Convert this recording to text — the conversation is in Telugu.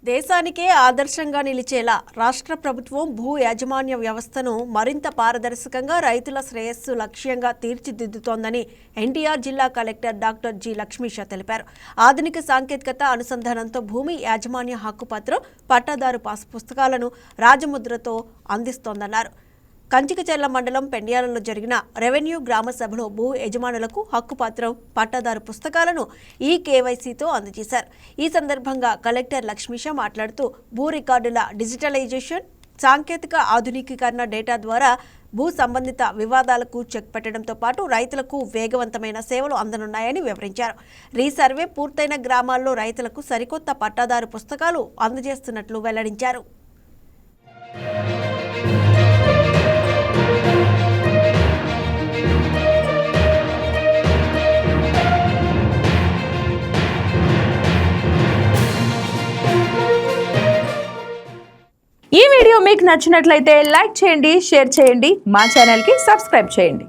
దేశానికే ఆదర్శంగా నిలిచేలా రాష్ట్ర ప్రభుత్వం భూ యాజమాన్య వ్యవస్థను మరింత పారదర్శకంగా రైతుల శ్రేయస్సు లక్ష్యంగా తీర్చిదిద్దుతోందని ఎన్టీఆర్ జిల్లా కలెక్టర్ డాక్టర్ జి లక్ష్మీష తెలిపారు. ఆధునిక సాంకేతికత అనుసంధానంతో భూమి యాజమాన్య హక్కు పత్రం, పట్టాదారు పాస్ పుస్తకాలను రాజముద్రతో అందిస్తోందన్నారు. కంచికచర్ల మండలం పెండ్యాలలో జరిగిన రెవెన్యూ గ్రామ సభలో భూ యజమానులకు హక్కుపత్రం, పట్టాదారు పుస్తకాలను కేవైసీతో అందజేశారు. ఈ సందర్భంగా కలెక్టర్ లక్ష్మీష మాట్లాడుతూ భూ రికార్డుల డిజిటలైజేషన్, సాంకేతిక ఆధునికీకరణ, డేటా ద్వారా భూ సంబంధిత వివాదాలకు చెక్ పెట్టడంతో పాటు రైతులకు వేగవంతమైన సేవలు అందనున్నాయని వివరించారు. రీసర్వే పూర్తయిన గ్రామాల్లో రైతులకు సరికొత్త పట్టాదారు పుస్తకాలు అందజేస్తున్నట్లు వెల్లడించారు. ఈ వీడియో మీకు నచ్చినట్లయితే లైక్ చేయండి, షేర్ చేయండి, మా ఛానల్కి సబ్స్క్రైబ్ చేయండి.